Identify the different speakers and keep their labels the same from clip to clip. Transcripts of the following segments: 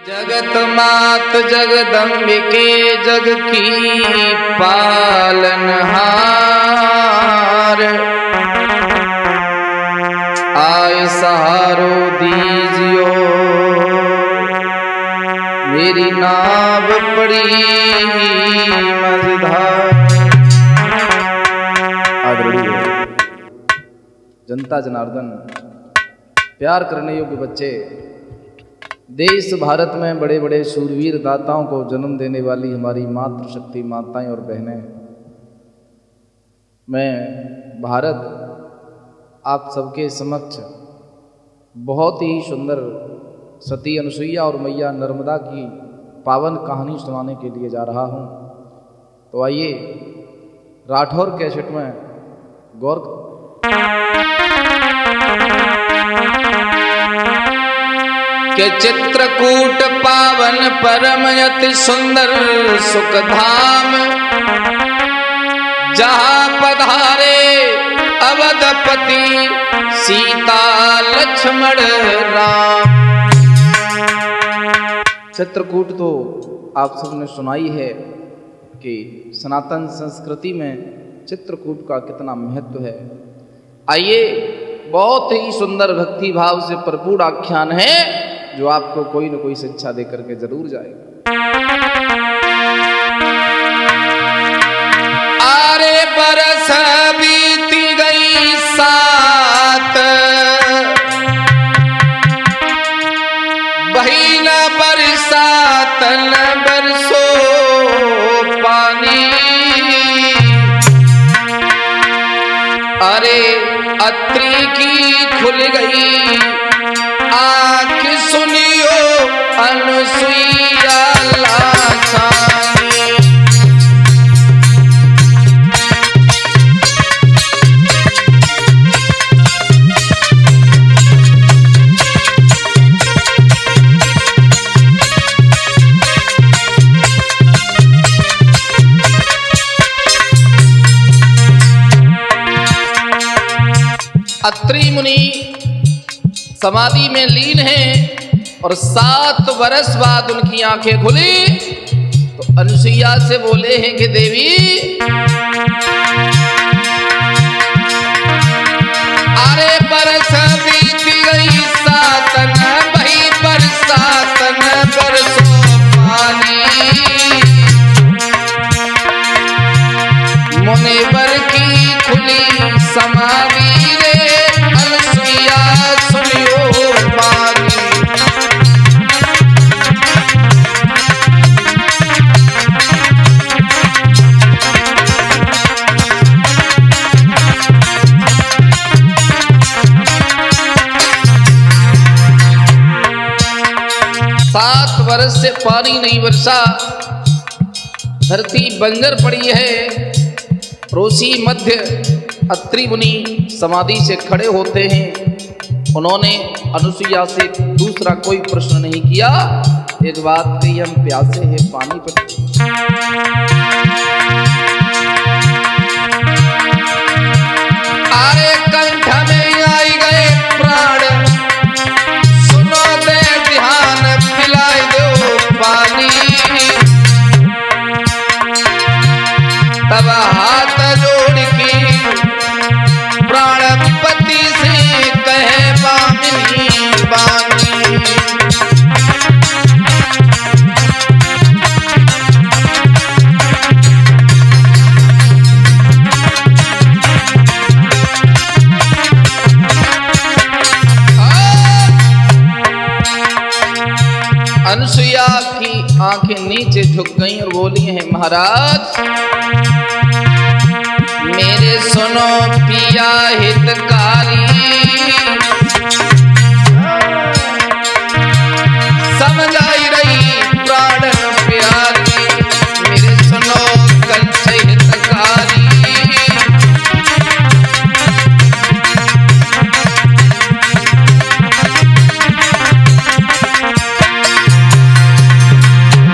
Speaker 1: जगत मात जगदम्बिके जग की पालनहार, आय सहारो दीजियो मेरी नाव पड़ी मझधार। आदरणीय जनता जनार्दन, प्यार करने योग्य बच्चे, देश भारत में बड़े बड़े शूरवीर दाताओं को जन्म देने वाली हमारी मातृशक्ति माताएं और बहनें, मैं भारत आप सबके समक्ष बहुत ही सुंदर सती अनुसुईया और मैया नर्मदा की पावन कहानी सुनाने के लिए जा रहा हूँ। तो आइए राठौर कैसेट में गौर के चित्रकूट पावन परम अति सुंदर सुखधाम, जहाँ पधारे अवधपति सीता लक्ष्मण राम। चित्रकूट तो आप सबने सुनाई है कि सनातन संस्कृति में चित्रकूट का कितना महत्व है। आइए, बहुत ही सुंदर भक्ति भाव से भरपूर आख्यान है जो आपको कोई न कोई शिक्षा दे करके जरूर जाएगा। आरे बरस बीती गई सात, बही न बरसात न बरसो पानी। अरे अत्रि की खुल गई आँख, सुनियो अनुसुईया लासानी। अत्रि मुनि समाधि में लीन हैं और 7 वर्ष बाद उनकी आंखें खुली तो अनुसुईया से बोले हैं कि देवी, अरे बरस बीती गई 7 न बही बरसात न बरसो पानी। मुनिवर की खुली समाधि रे अनुसुईया सुनियो पानी। सात वर्ष से पानी नहीं बरसा, धरती बंजर पड़ी है। रोसी मध्य अत्रि मुनि समाधि से खड़े होते हैं। उन्होंने अनुसुईया से दूसरा कोई प्रश्न नहीं किया, एक बात कही, हम प्यासे हैं पानी पर। अरे कंठ में आई गए प्राण, सुनो दे ध्यान पिलाए दो पानी। तब हाथ जोड़ के प्राणपति से कहे बामिनी बानी। अनुसुईया की आंखें नीचे झुक गईं और बोली हैं, महाराज मेरे सुनो पिया हितकारी, समझ आई रही प्राण प्यारी। मेरे सुनो कंठ हितकारी,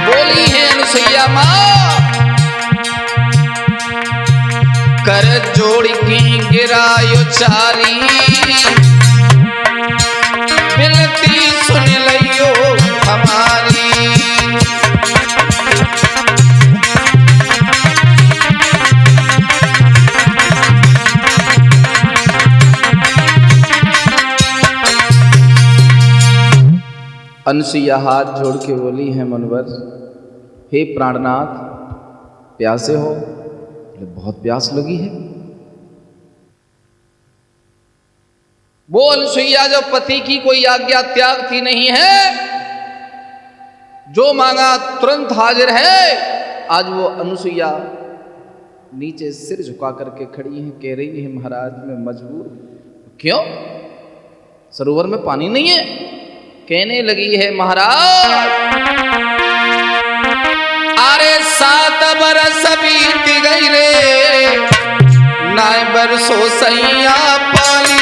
Speaker 1: बोली है अनुसुईया माँ, कर जोड़ की गिरायो चारी, बिनती सुन लियो हमारी। अनुसुईया हाथ जोड़ के बोली है मुनिवर, हे प्राणनाथ प्यासे हो? बहुत प्यास लगी है। वो अनुसुईया जो पति की कोई आज्ञा त्यागती नहीं है, जो मांगा तुरंत हाजिर है। आज वो अनुसुईया नीचे सिर झुका करके खड़ी है, कह रही है महाराज मैं मजबूर हूं। क्यों? सरोवर में पानी नहीं है? कहने लगी है महाराज, अरे 7 बरस बीत गई रे, नाय बरसो सैया पाली।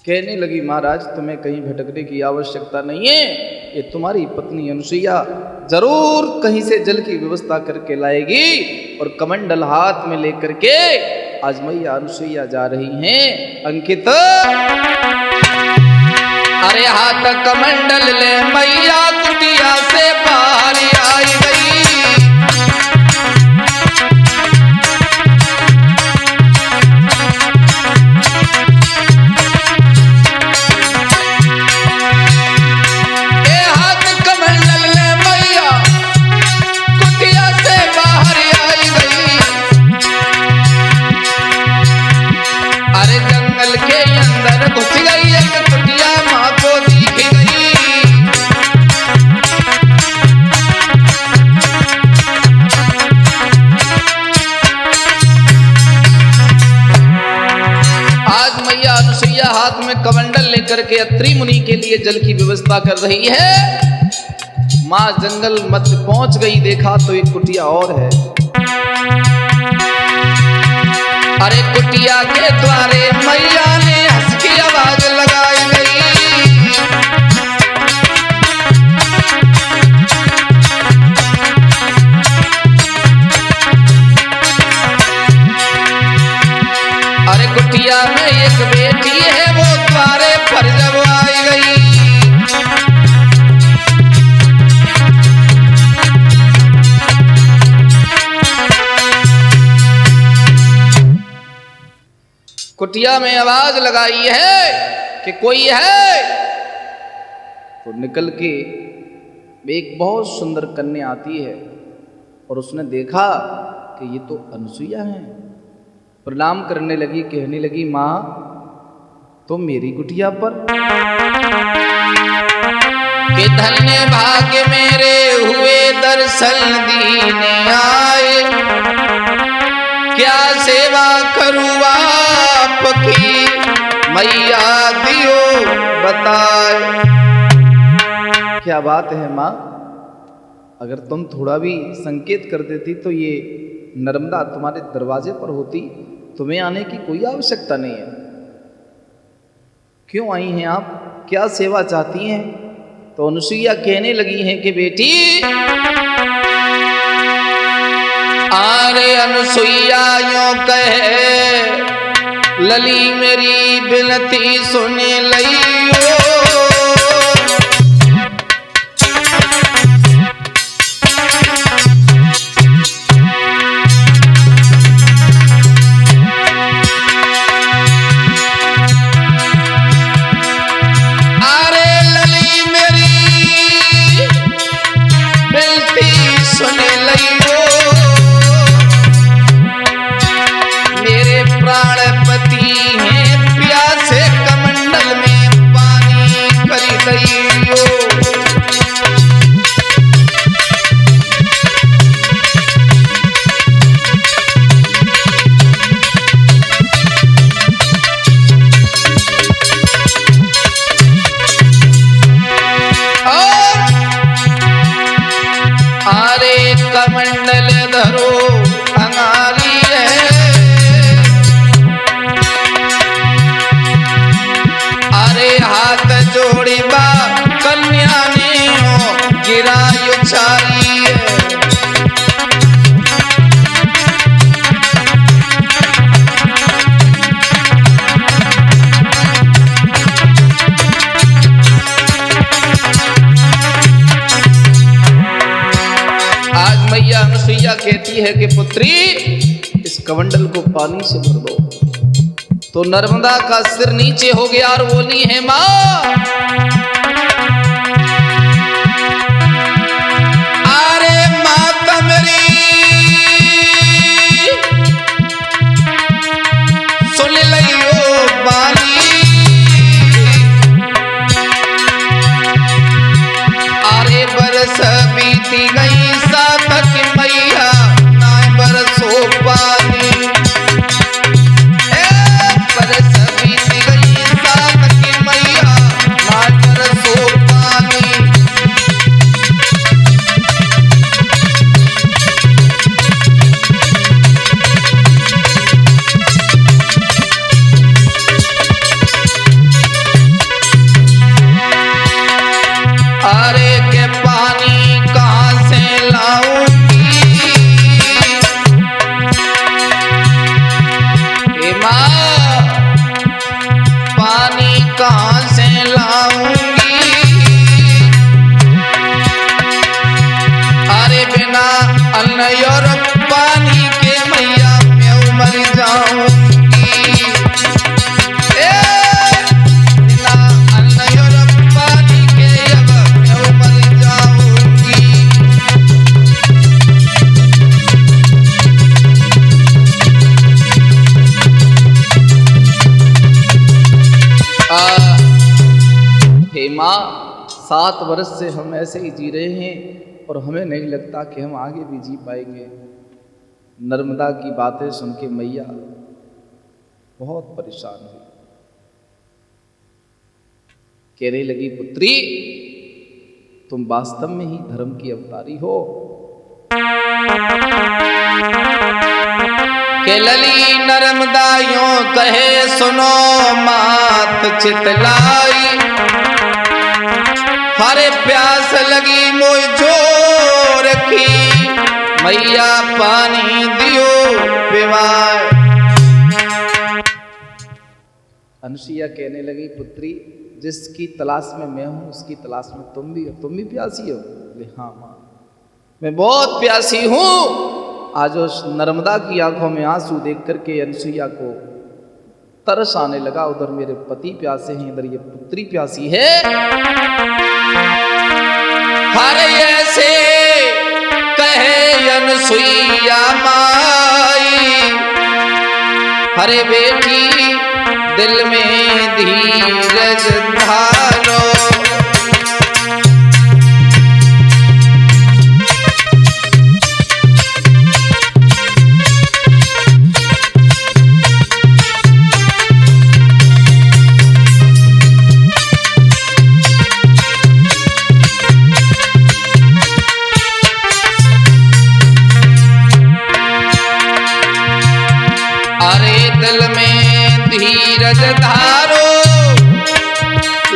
Speaker 1: कहने लगी महाराज तुम्हें कहीं भटकने की आवश्यकता नहीं है, ये तुम्हारी पत्नी अनुसुईया जरूर कहीं से जल की व्यवस्था करके लाएगी। और कमंडल हाथ में लेकर के आज मैया अनुसुईया जा रही हैं। अंकित अरे हाथ कमंडल ले मैया कुटिया से बाहर आई गई। हाथ में कमंडल लेकर के अत्रि मुनि के लिए जल की व्यवस्था कर रही है। मां जंगल मध्य पहुंच गई, देखा तो एक कुटिया और है। अरे कुटिया के द्वारे मैया ने हंस की आवाज लगाई गई। अरे कुटिया में एक बेटी है, वो द्वारे पर जब आई गई। कुटिया में आवाज लगाई है कि कोई है, तो निकल के एक बहुत सुंदर कन्या आती है और उसने देखा कि ये तो अनुसुईया है। प्रणाम करने लगी, कहने लगी माँ तो मेरी कुटिया पर कि धन्य भाग्य मेरे हुए दर्शन दीने आए। क्या सेवा करूँ आपकी मैया दियो बताए। क्या बात है माँ, अगर तुम थोड़ा भी संकेत कर देती तो ये नर्मदा तुम्हारे दरवाजे पर होती, तुम्हें आने की कोई आवश्यकता नहीं है। क्यों आई हैं आप, क्या सेवा चाहती हैं? तो अनुसुईया कहने लगी हैं कि बेटी अरे अनुसुईया यूं कहे लली मेरी बिनती सुने लियो। धरो अंगारी है। अरे हाथ जोड़ी बा कन्या ने गिरा उछाली है। मैया अनुसुईया कहती है कि पुत्री इस कमंडल को पानी से भर दो। तो नर्मदा का सिर नीचे हो गया और बोली है मां, अरे माता मेरी सुन लियो बानी। अरे बरस बीती गई मैया ना बरसो पानी। बरस बीत गई साथ की मैया ना बरसो पानी। अरे के पानी कहाँ से लाऊं पानी कहाँ से लाऊंगी। अरे बिना अन्न और पानी के मैया मैं मर जाऊंगी। बिना अन्न और पानी के अब मैं मर जाऊंगी। हे माँ 7 वर्ष से हम ऐसे ही जी रहे हैं और हमें नहीं लगता कि हम आगे भी जी पाएंगे। नर्मदा की बातें सुन के मैया बहुत परेशान हुई। कहने लगी पुत्री तुम वास्तव में ही धर्म की अवतारी हो। के लली नर्मदा यूं कहे सुनो मात चितलाई। हरे प्यास लगी मोय जोर की मैया पानी दियो पिवाए। अनुसुईया कहने लगी पुत्री जिसकी तलाश में मैं हूं उसकी तलाश में तुम भी प्यासी हो। हाँ मां मैं बहुत प्यासी हूं। आज उस नर्मदा की आंखों में आंसू देख करके अनुसुईया को तरस आने लगा। उधर मेरे पति प्यासे हैं, इधर ये पुत्री प्यासी है। हरे ऐसे कहे अनुसुईया माई। हरे बेटी दिल में धीरज धारो। दिल में धीरज धारो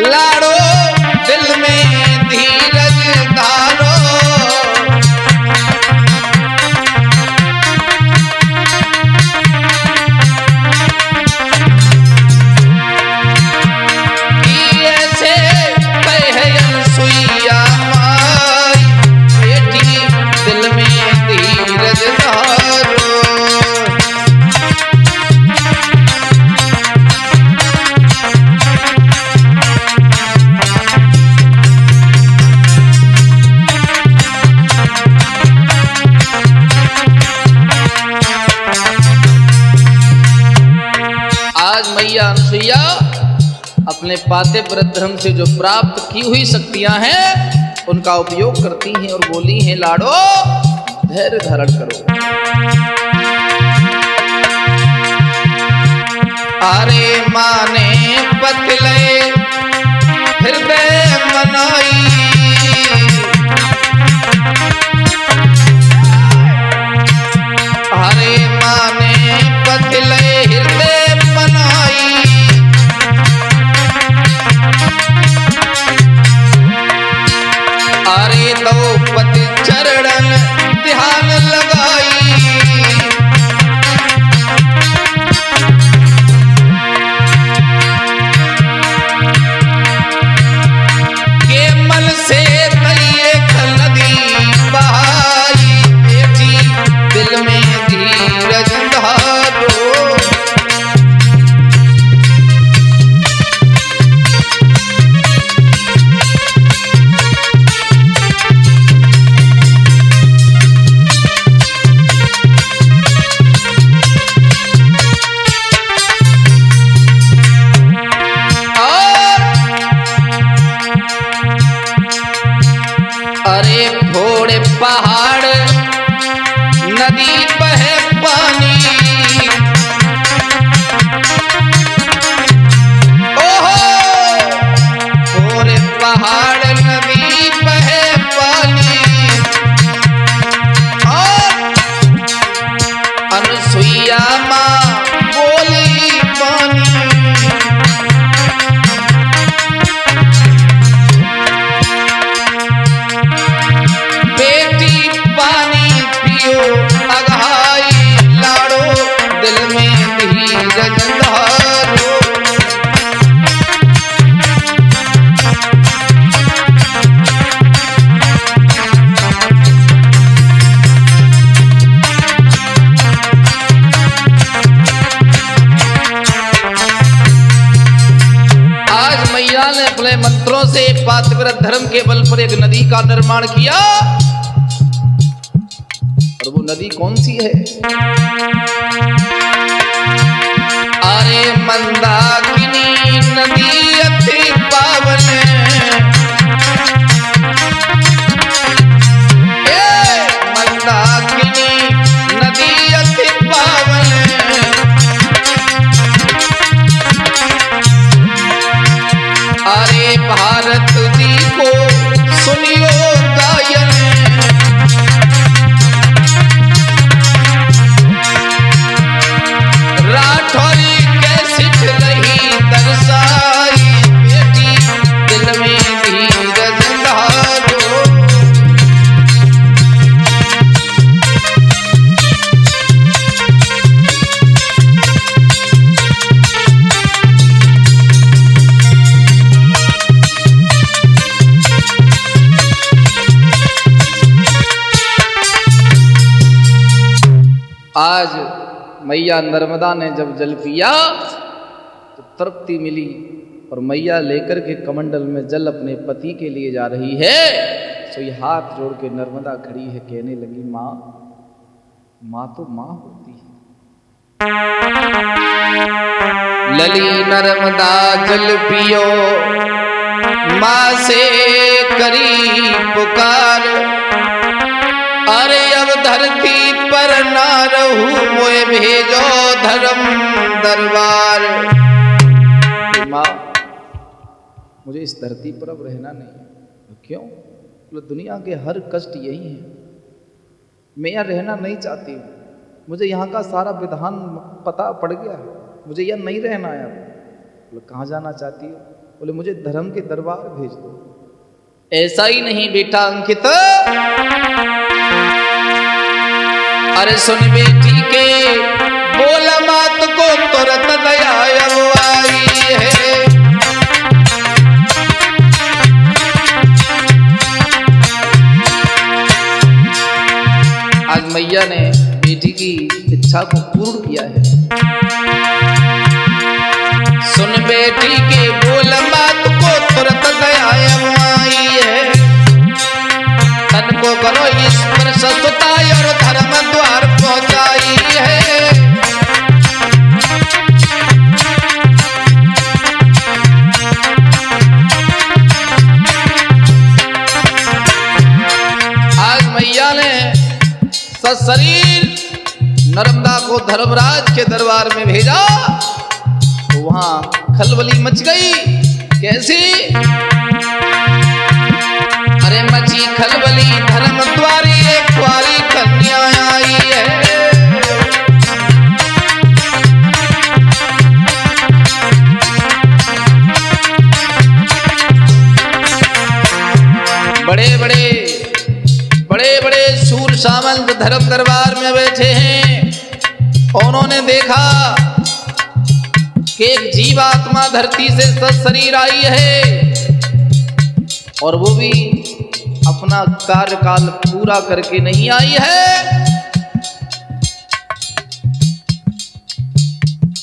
Speaker 1: लाड़ो दिल में धीरज धारो। ऐसे कहे अनुसुईया माई बेटी दिल में धीरज धारो। आज मैया अनुसुईया अपने पाते व्रत धर्म से जो प्राप्त की हुई शक्तियां हैं उनका उपयोग करती हैं और बोली हैं लाडो धैर्य धारण करो। अरे माने पतले हृदय मनाई। अरे द्रौपदी चरणन ध्यान लगाई, के मन से कई खल नदी बहाई, बेटी दिल में धीरज धारो। अरे फोड़े पहाड़ नदी बहे पानी, ओहो फोड़े पहाड़ नदी बहे पानी, और अनुसुईया माँ बोली पानी। अपने मंत्रों से पातिव्रत धर्म के बल पर एक नदी का निर्माण किया, और वो नदी कौन सी है? अरे मंदाकिनी नदी अति पावन, मंदाकिनी नदी अति पावन, अरे भारत जी को सुनियो गायन, राठौरी कैसी रही दरसाई, बेटी दिल में धीरज धारो। आज मैया नर्मदा ने जब जल पिया तो तृप्ति मिली, और मैया लेकर के कमंडल में जल अपने पति के लिए जा रही है। तो ये हाथ जोड़ के नर्मदा खड़ी है, कहने लगी माँ, माँ तो माँ होती है। लली नर्मदा जल पियो, माँ से करी पुकार, अरे अब धरती पर ना रहूं, मोए भेजो धर्म दरबार। माँ, मुझे इस धरती पर अब रहना नहीं है। क्यों? तो दुनिया के हर कष्ट यही है, मैं यहाँ रहना नहीं चाहती हूँ, मुझे यहाँ का सारा विधान पता पड़ गया है, मुझे यहाँ नहीं रहना है। बोले कहाँ जाना चाहती हो? बोले मुझे धर्म के दरबार भेज दो। ऐसा ही नहीं बेटा अंकित, अरे सुन बेटी के बोल मात को तुरंत दया आई है। आज मैया ने बेटी की इच्छा को पूर्ण किया है। सुन बेटी के बोल मात को तुरंत दया आई है, तन को करो ईश्वर सतुताई और धर्म द्वार पहुंचाई है। आज मैया ने सशरीर नर्मदा को धर्मराज के दरबार में भेजा, तो वहां खलबली मच गई। कैसी? अरे मची खलबली, धर्म द्वारी एक कुंवारी कन्या आई है। बड़े बड़े बड़े सूर सामंत धर्म दरबार में बैठे हैं। उन्होंने देखा कि एक जीवात्मा धरती से सशरीर आई है और वो भी अपना कार्यकाल पूरा करके नहीं आई है।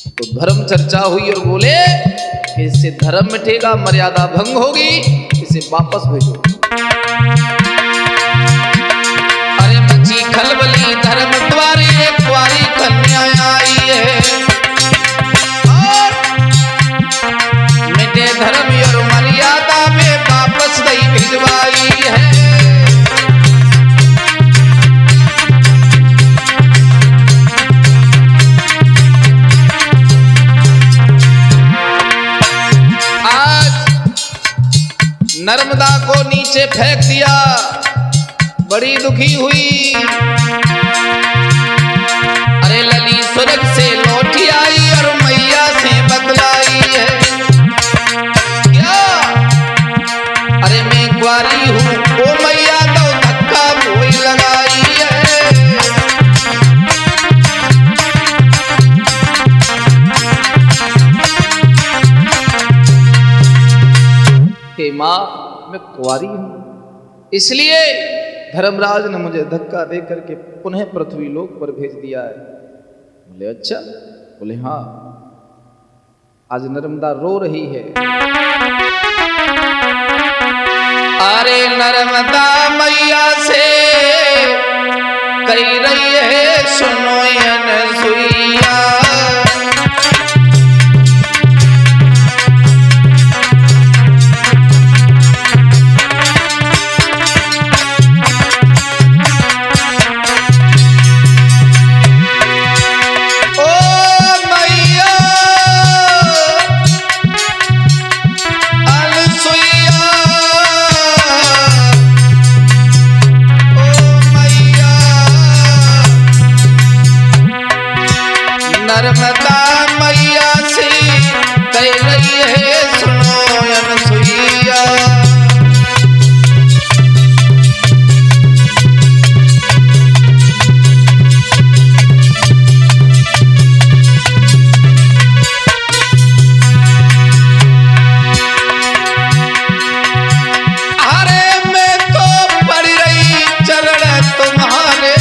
Speaker 1: तो धर्म चर्चा हुई और बोले कि इससे धर्म मिटेगा, मर्यादा भंग होगी, इसे वापस भेजो। अरे मची खलबली धर्म द्वारे एक कुंवारी कन्या आई है और मिटे धर्म और मर्यादा में वापस नहीं भिजवाई है। नर्मदा को नीचे फेंक दिया, बड़ी दुखी हुई। अरे लली स्वर्ग से लौटी आई और मैया से बतलाई है क्या? अरे मैं कुंवारी हूँ ओ मैया, तो धक्का कोई लगाई है। हे माँ, मैं कुंवारी हूं, इसलिए धर्मराज ने मुझे धक्का दे करके पुनः पृथ्वी लोक पर भेज दिया है। बोले अच्छा? बोले हाँ, आज नर्मदा रो रही है। अरे नर्मदा मैया से कही रही है सुनो अनसुईया, नर्मदा मैया से कह रही है सुनो अनसुईया। अरे मैं तो पड़ रही चरण तुम्हारे,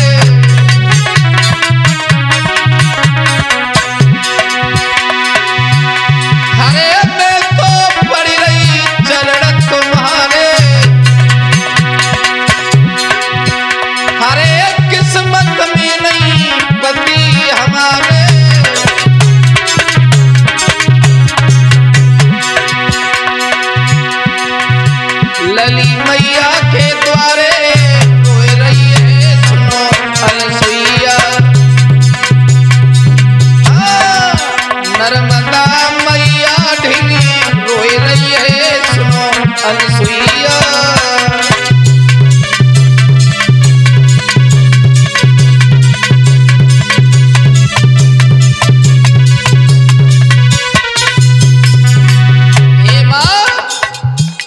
Speaker 1: लली मैया के द्वारे रोए रही है सुनो अनसुईया। नर्मदा मैया ढीली रोए रही है सुनो अनसुईया।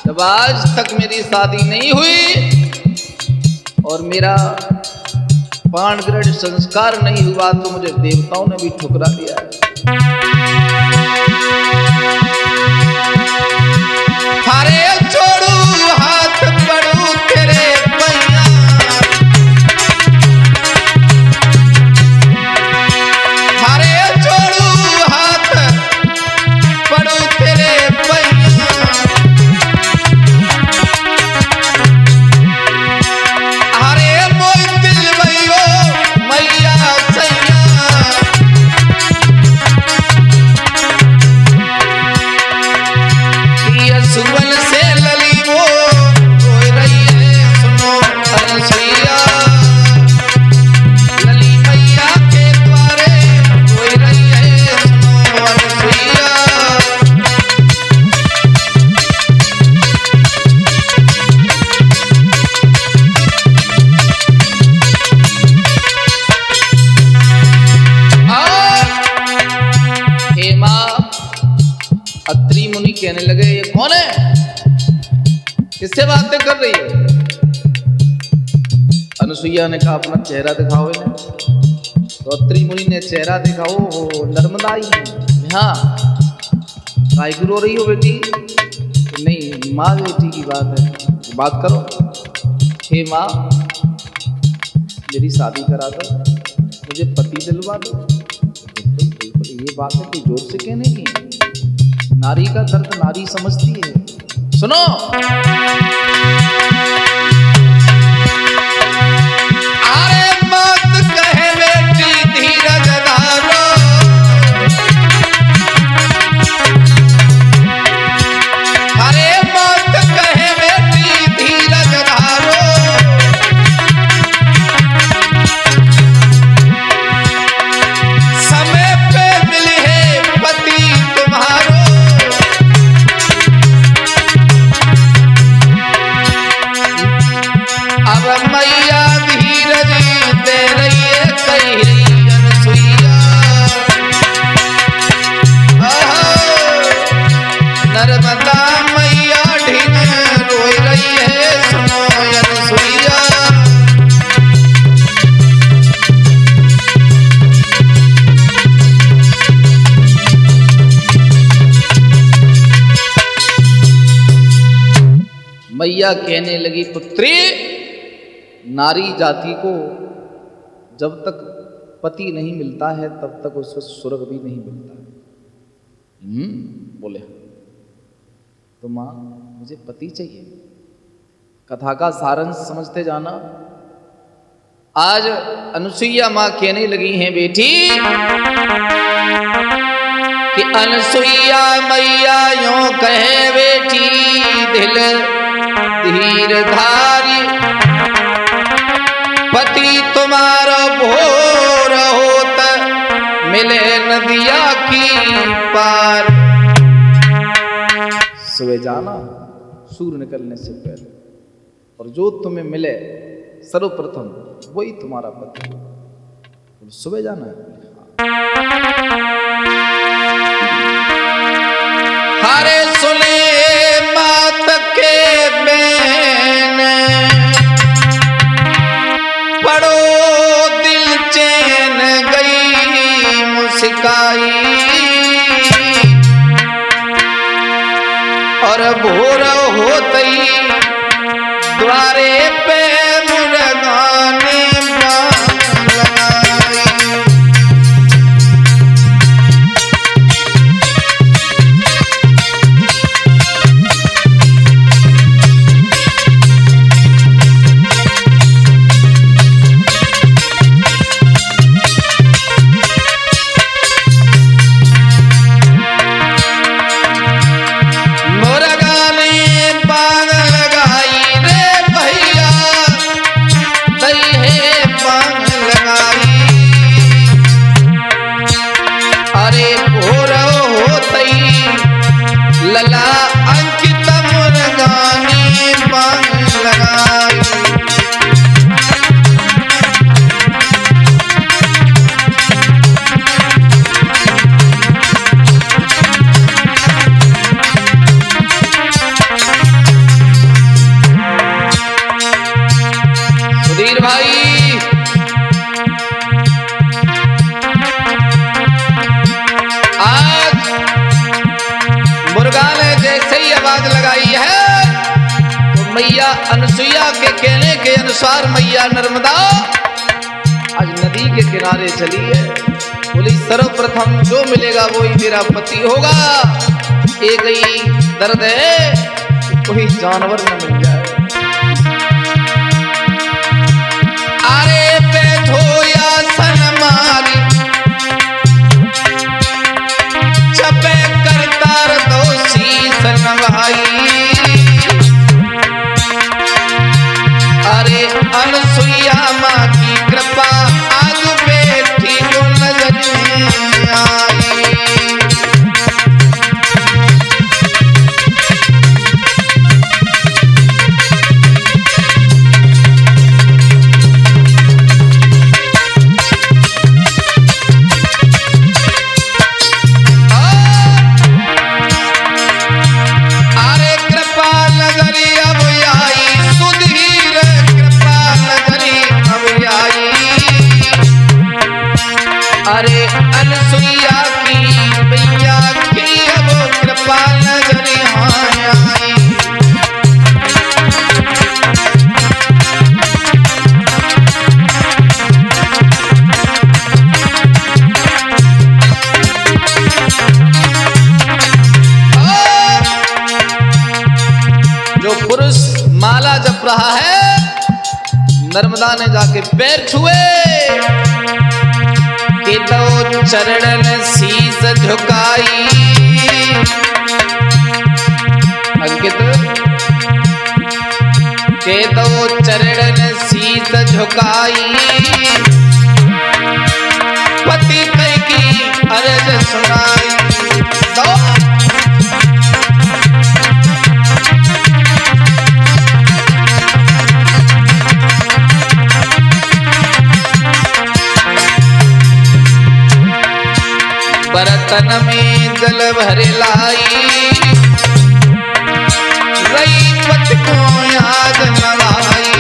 Speaker 1: जब आज तक मेरी शादी नहीं हुई और मेरा पाण ग्रहण संस्कार नहीं हुआ तो मुझे देवताओं ने भी ठुकरा दिया है। हरे छोड़ू हाथ पड़ू तेरे पैया, हरे छोड़ू हाथ पड़ू तेरे पैया। हरे मोई दिल भैयो मैया सैया, सुबन से लली वो रोए रही है सुनो अनसुईया। लली मैया के द्वारे रोए रही है सुनो अनसुईया। हे माँ, अत्रि मुनि कहने लगे ये कौन है, किससे बातें कर रही है? अनुसुईया ने कहा अपना चेहरा दिखाओ इन्हें। तो अत्रि मुनि ने चेहरा दिखाओ, नर्मदाई। हाँ, काय रो रही हो बेटी? तो नहीं माँ बेटी की बात है, बात करो। हे माँ, मेरी शादी करा दो, मुझे पति दिलवा दो। बिल्कुल बिल्कुल, ये बात है कोई जोर से कहने की। नारी का दर्द नारी समझती है। सुनो, अरे मत कहे बेटी धीरज धारो, अरे मत कहे बेटी धीरज धारो, समय पे मिले है पति तुम्हारो। अब मैया धीरज दे रही है, कही रही अनुसुईया। नर्मदा मैया ढीन रोई रही है, सुनो अनुसुईया। मैया कहने लगी, पुत्री, नारी जाति को जब तक पति नहीं मिलता है तब तक उसको स्वर्ग भी नहीं मिलता है। बोले तो माँ मुझे पति चाहिए। कथा का सारांश समझते जाना। आज अनुसुईया माँ कहने लगी हैं बेटी कि अनुसुईया मैया यूं कहे बेटी, दिल धीर धारी पति तुम्हारा भोर होत, मिले नदिया की पार। सुबह जाना सूर्य निकलने से पहले, और जो तुम्हें मिले सर्वप्रथम वही तुम्हारा पति। सुबह जाना है। हरे सुने मात के बैन, पड़ो दिल चैन गई मुस्काई, और भोर होते ही द्वारे पे मुर्गाने बाण लगाई। लला अंकित मुर्गाने बाण लगाई। सुधीर भाई, आज मुर्गा ने जैसे ही आवाज लगाई है तो मैया अनुसुईया के कहने के अनुसार मैया नर्मदा आज नदी के किनारे चली है। बोली सर्वप्रथम जो मिलेगा वही मेरा पति होगा। एक ही दर्द है कि कोई जानवर न मिल जाए। अरे बैठो या सन मारी, चपे करतार दोषी सनवाई। अरे अनुसुईया माँ की कृपा आज बैठी जो नजर में आई। नर्मदा ने जाके पैर छुए के दो चरण शीस झुकाई। अंकित के दो चरण शीस झुकाई, पति की अर्ज सुनाई। दो बर्तन में जल भर लाई, रही पत को याद नवाई।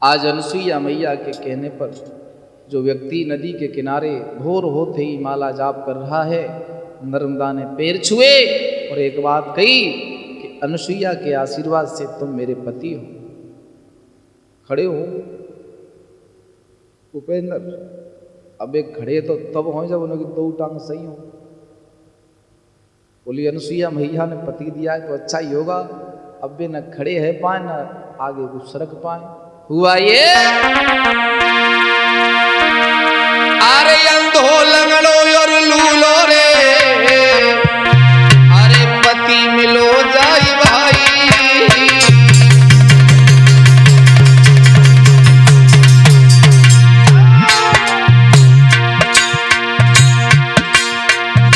Speaker 1: आज अनुसुईया मैया के कहने पर जो व्यक्ति नदी के किनारे भोर होते ही माला जाप कर रहा है, नर्मदा ने पैर छुए और एक बात कही कि अनुसुईया के आशीर्वाद से तुम मेरे पति हो। खड़े हो उपेंद्र, अब एक खड़े तो तब हो जब उनकी दो टांग सही हो। बोली अनुसुईया मैया ने पति दिया है तो अच्छा ही होगा, अब वे न खड़े है पाए न आगे कुछ सरक पाए। हुआ ये अरे अंधो लंगड़ो और लूलो रे, अरे पति मिलो जाई भाई।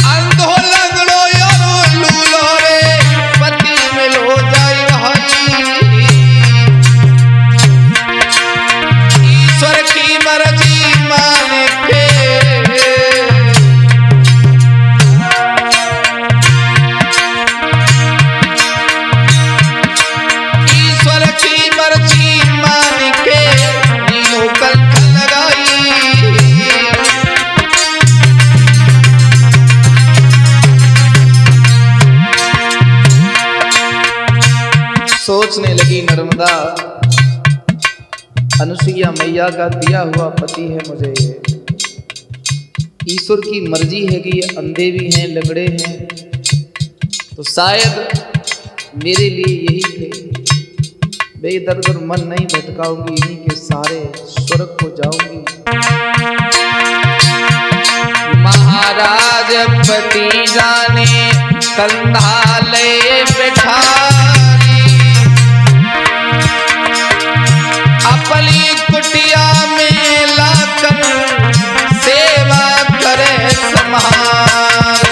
Speaker 1: अंधो लंगड़ो और लूलो रे, पति मिलो जाई भाई। ईश्वर की मर्जी मान के सोचने लगी नर्मदा, अनुसुईया मैया का दिया हुआ पति है मुझे ये। ईश्वर की मर्जी है कि ये अंधे भी हैं लंगड़े हैं, तो शायद मेरे लिए यही थे। मैं इधर उधर मन नहीं भटकाऊंगी, इन्हीं के सहारे स्वर्ग को जाऊंगी। महाराज पति जाने कंधाले बैठा, अपनी कुटिया में लाकर सेवा करे समार।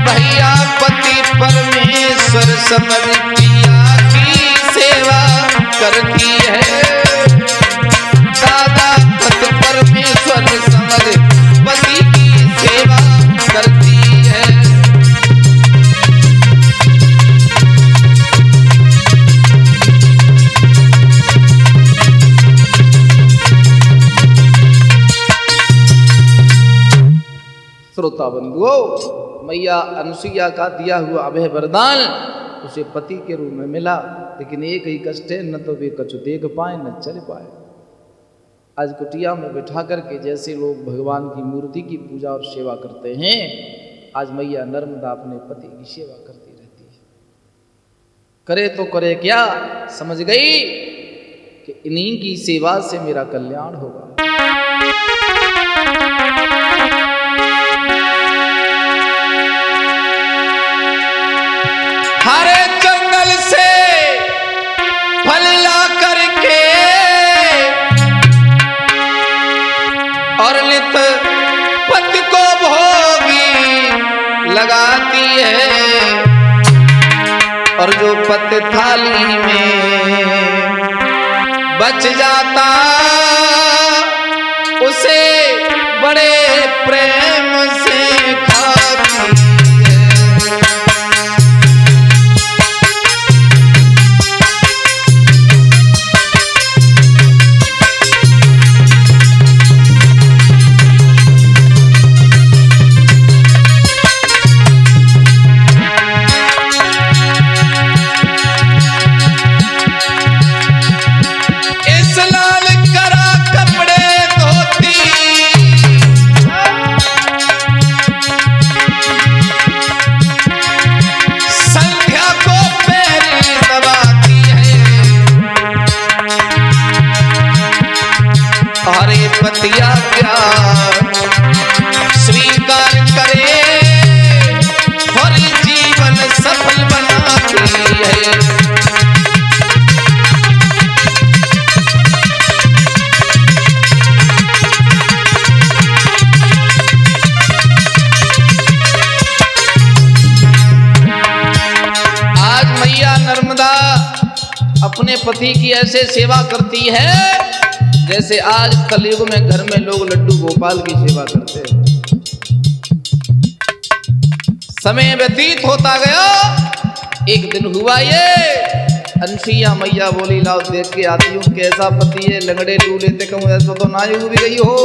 Speaker 1: भैया पति परमेश्वर समझ पिया की सेवा करती है। दादा पति परमेश्वर समझ पति की सेवा करती है। श्रोता बंधुओं, मैया अनुसुईया का दिया हुआ अभय वरदान उसे पति के रूप में मिला, लेकिन एक ही कष्ट है, न तो वे कछु देख पाए न चल पाए। आज कुटिया में बिठा करके जैसे लोग भगवान की मूर्ति की पूजा और सेवा करते हैं, आज मैया नर्मदा अपने पति की सेवा करती रहती है। करे तो करे क्या, समझ गई कि इन्हीं की सेवा से मेरा कल्याण होगा। हरे जंगल से फल ला करके और नित पति को भोगी लगाती है, और जो पति थाली में बच जाता उसे बड़े प्रेम से खाती है। आज्ञा स्वीकार करे और जीवन सफल बनाती है। आज मैया नर्मदा अपने पति की ऐसे सेवा करती है जैसे आज कलयुग में घर में लोग लड्डू गोपाल की सेवा करते हैं। समय व्यतीत होता गया, एक दिन हुआ ये अनसुईया मैया बोली लाओ देख के आती हूँ कैसा पति है, लंगड़े लू लेते कहूँ ऐसा तो ना भी गई हो।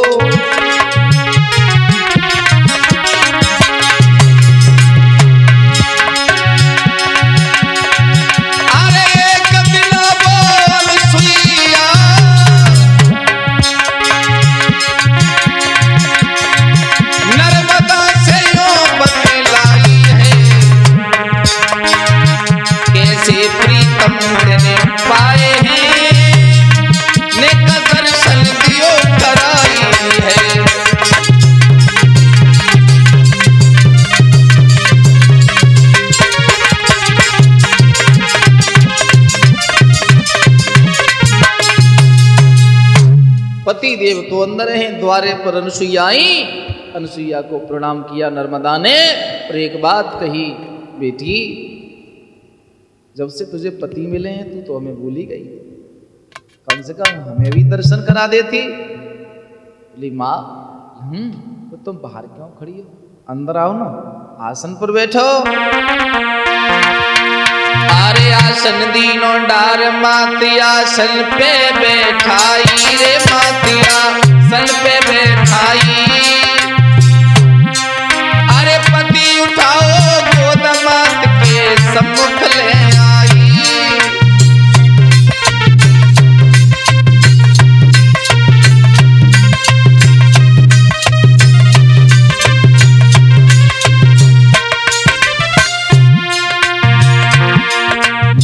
Speaker 1: पति देव तो अंदर हैं, द्वारे पर अनसुईया आई। अनसुईया को प्रणाम किया नर्मदा ने और एक बात कही, बेटी जब से तुझे पति मिले हैं तू तो हमें भूल ही गई, कम से कम हमें भी दर्शन करा देती। बोली माँ तो तुम बाहर क्यों खड़ी हो, अंदर आओ ना, आसन पर बैठो। अरे आसन दीनो डार माती आसन पे बैठाई रे मातिया सन पे बैठाई। अरे पति उठाओ गोद मात के सम्मुख ले आई।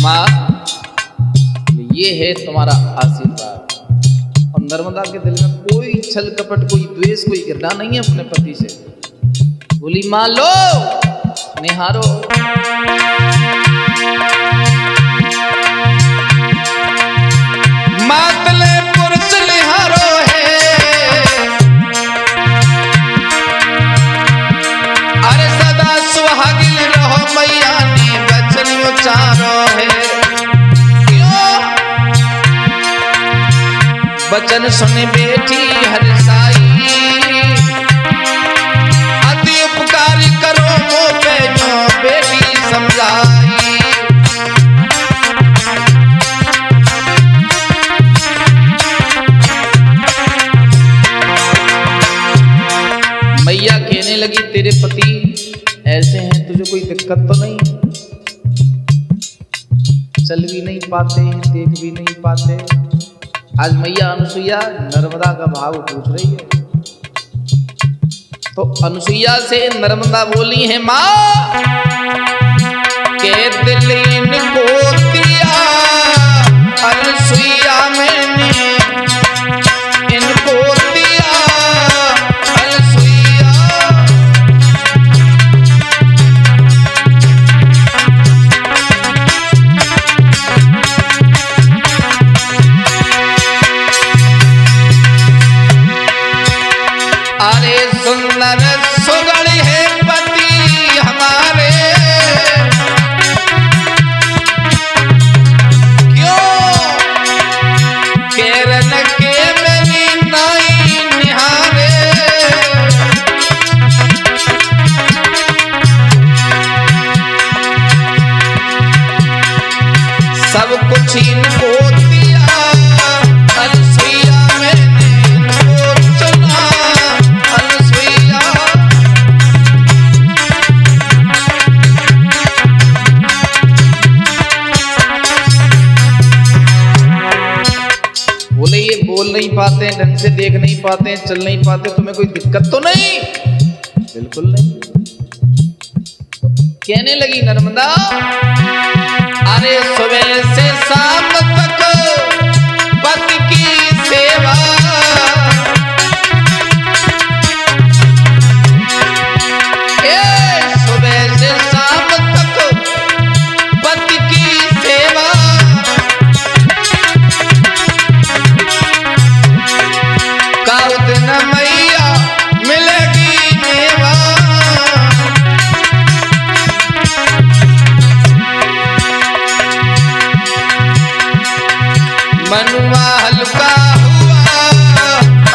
Speaker 1: माँ ये है तुम्हारा आशीर्वाद। और नर्मदा के दिल में कोई छल कपट, कोई द्वेष, कोई घृणा नहीं है अपने पति से। बोली माँ लो निहारो। मातले पुरुष निहारो है, अरे सदा सुहागिन रहो मैया ने वचन उचारो है। वचन सुन बेटी हरसाई, अति उपकार करो मो पे जो बेटी समझाई। मैया कहने लगी तेरे पति ऐसे हैं, तुझे कोई दिक्कत तो नहीं, चल भी नहीं पाते, देख भी नहीं पाते। आज मैया अनसुईया नर्मदा का भाव पूछ रही है, तो अनसुईया से नर्मदा बोली है माँ के दिल इनको दिया अनसुईया मैंने इनको दिया अनसुईया। अरे सुंदर सुगण है पति हमारे, क्यों केरन के मेरी नाई निहारे। सब कुछ इनको दिया अनसुईया मैंने इनको चुना अनसुईया। बोले ये बोल नहीं पाते हैं, ढंग से देख नहीं पाते हैं, चल नहीं पाते, तुम्हें कोई दिक्कत तो नहीं? बिल्कुल नहीं। कहने लगी नर्मदा अरे सुबह से शाम तक पति की सेवा मनुआ हल्का हुआ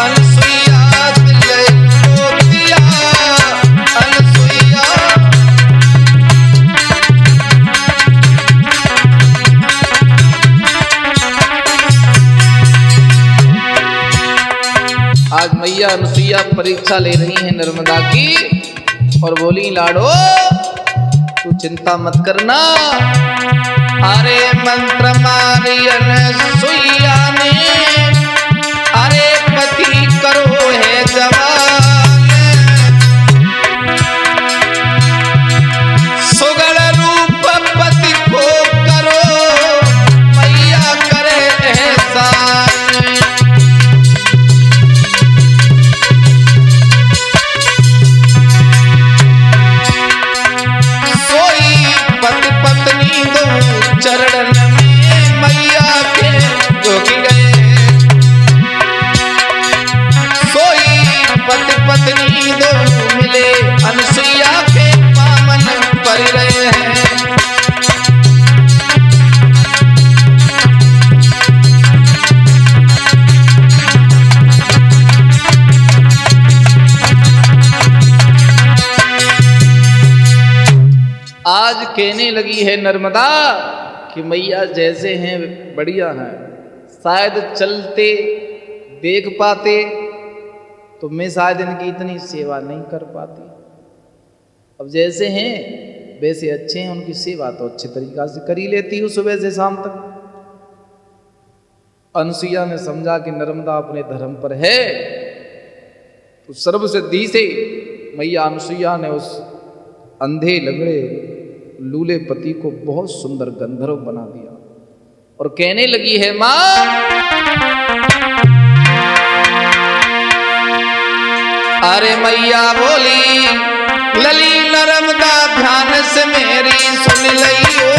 Speaker 1: अनसुईया दिल को दिया अनसुईया। आज मैया अनसुईया परीक्षा ले रही हैं नर्मदा की और बोली लाडो तू चिंता मत करना। अरे मंत्र मारी अनसुईया ने अरे पति करो है जवान सुगढ़ रूप पति को करो मैया करे एहसान। चरण में मैया के जोगी गए सोई पति पत्नी दो मिले अनसुईया के पावन पर रहे हैं। आज कहने लगी है नर्मदा कि मैया जैसे हैं बढ़िया हैं, शायद चलते देख पाते तो मैं शायद इनकी इतनी सेवा नहीं कर पाती। अब जैसे हैं वैसे अच्छे हैं, उनकी सेवा तो अच्छे तरीका से कर ही लेती हूँ सुबह से शाम तक। अनसुईया ने समझा कि नर्मदा अपने धर्म पर है तो सर्वसिद्धि से मैया अनसुईया ने उस अंधे लंगड़े लूले पति को बहुत सुंदर गंधर्व बना दिया और कहने लगी है मां अरे मैया बोली लली नर्मदा ध्यान से मेरी सुन लियो।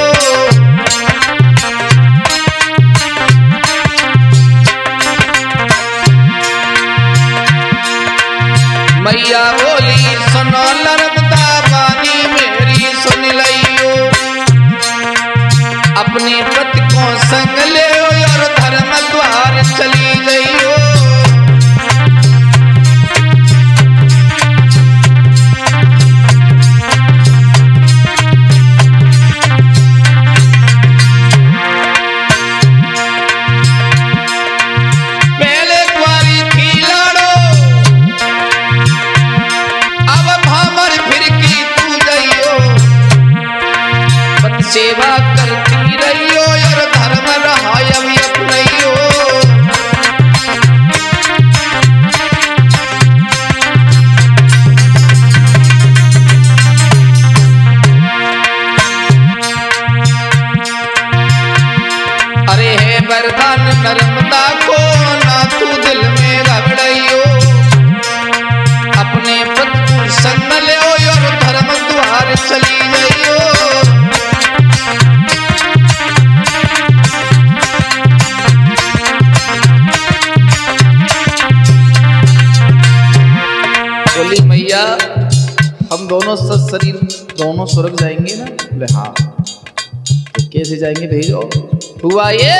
Speaker 1: मैया बोली सुनो नर्मदा वाणी मेरी सुन लियो। अपने पति को संग ले और धर्म द्वार चली गई। पहले कुंवारी थी लाडो अब भामर फिर की तू गईयो। पति सेवा करती रहियो और धर्म रहा अभी अपनइयो। अरे है वरदान नर्मदा को ना तू दिल में घबराइयो। अपने पति को संग ले और धर्म द्वार चली जाइयो। बोली मैया हम दोनों सत शरीर दोनों स्वर्ग जाएंगे ना? बोले हाँ। तो कैसे जाएंगे भेजो। हुआ ये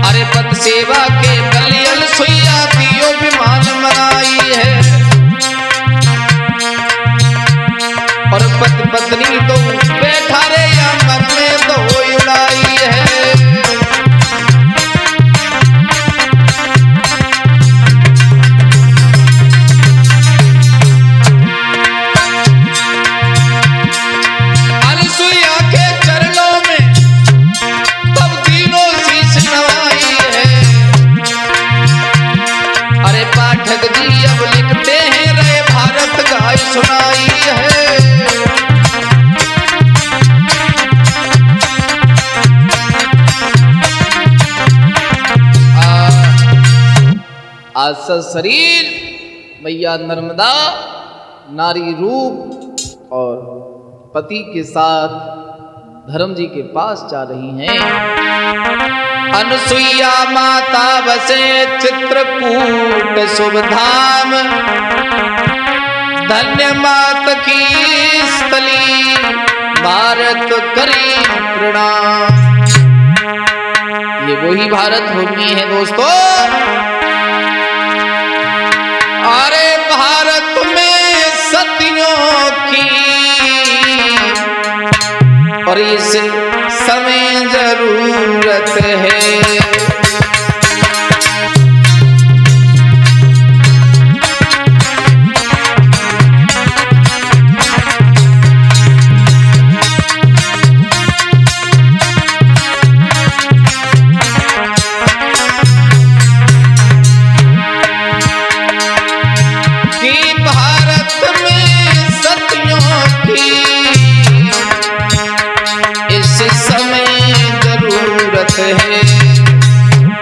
Speaker 1: अरे पद सेवा के बलि अनसुईया दियो विमान बनाई है और पति पत्नी तो बैठा रे या मन में तो उड़ाई है। आज शरीर मैया नर्मदा नारी रूप और पति के साथ धर्म जी के पास जा रही हैं। अनसुईया माता बसे चित्रकूट शुभ धाम धन्य मात की स्थली भारत करें प्रणाम। ये वही भारत भूमि है दोस्तों। अरे भारत में सतियों की और इस समय जरूरत है।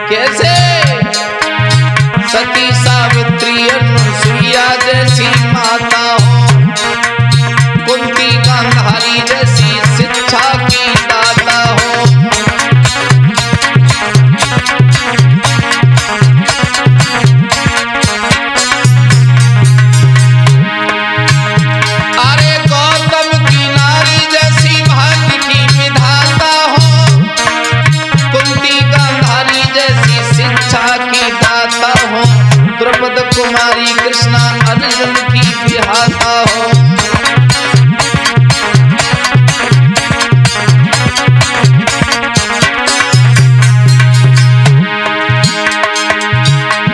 Speaker 1: कैसे सती सावित्री अनुसुईया जैसी माता हो, कुंती गांधारी जैसी शिक्षा की दाता हो। अरे गौतम की नारी जैसी भाग्य की विधाता हो, कुंती गांधारी जैसी शिक्षा की दाता हो। द्रौपद कुमारी कृष्णा अर्जुन की विहाता हो।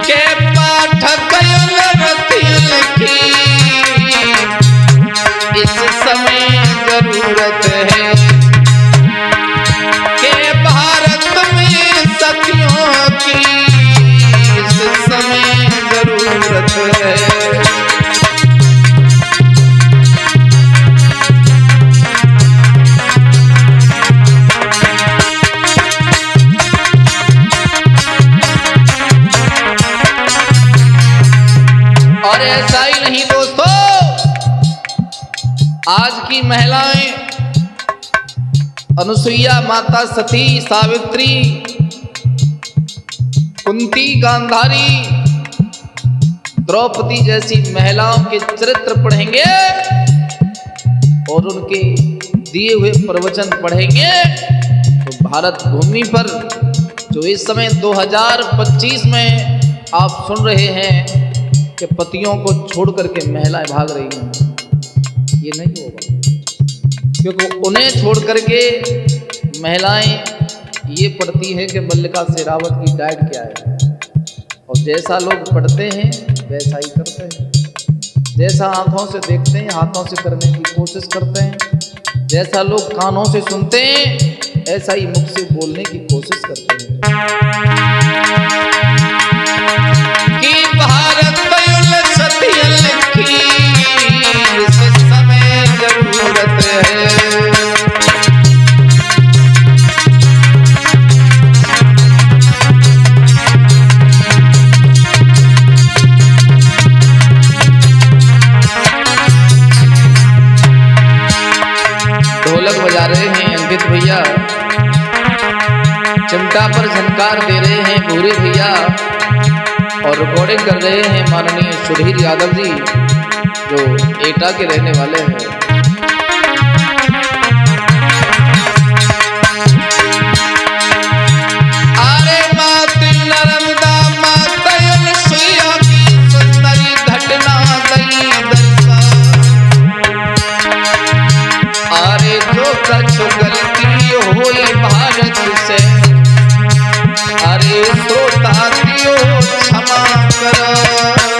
Speaker 1: के पाठक रतिल की इस समय जरूरत है। के भारत में सतियों की इस समय जरूरत है। और ऐसा ही नहीं दोस्तों, आज की महिलाएं अनुसुईया माता, सती सावित्री, कुंती गांधारी, द्रौपदी जैसी महिलाओं के चरित्र पढ़ेंगे और उनके दिए हुए प्रवचन पढ़ेंगे तो भारत भूमि पर जो इस समय 2025 में आप सुन रहे हैं कि पतियों को छोड़ करके महिलाएं भाग रही हैं, ये नहीं होगा। क्योंकि उन्हें छोड़ करके महिलाएं ये पढ़ती हैं कि मल्लिका शेरावत की डाइट क्या है, और जैसा लोग पढ़ते हैं वैसा ही करते हैं। जैसा आंखों से देखते हैं हाथों से करने की कोशिश करते हैं। जैसा लोग कानों से सुनते हैं ऐसा ही मुख से बोलने की कोशिश करते हैं। कि भारत सतियन की इस समय जरूरत है। ढोलक बजा रहे हैं अंकित भैया, चिमटा पर झनकार दे रहे हैं भूरी भैया, और रिकॉर्डिंग कर रहे हैं माननीय सुधीर यादव जी जो एटा के रहने वाले हैं। अरे माता नर्मदा माता अनुसुईया की सुंदरी घटना गई दर्शन। अरे जो कछ गलती हुई भारत से, अरे सोता दियो क्षमा कर।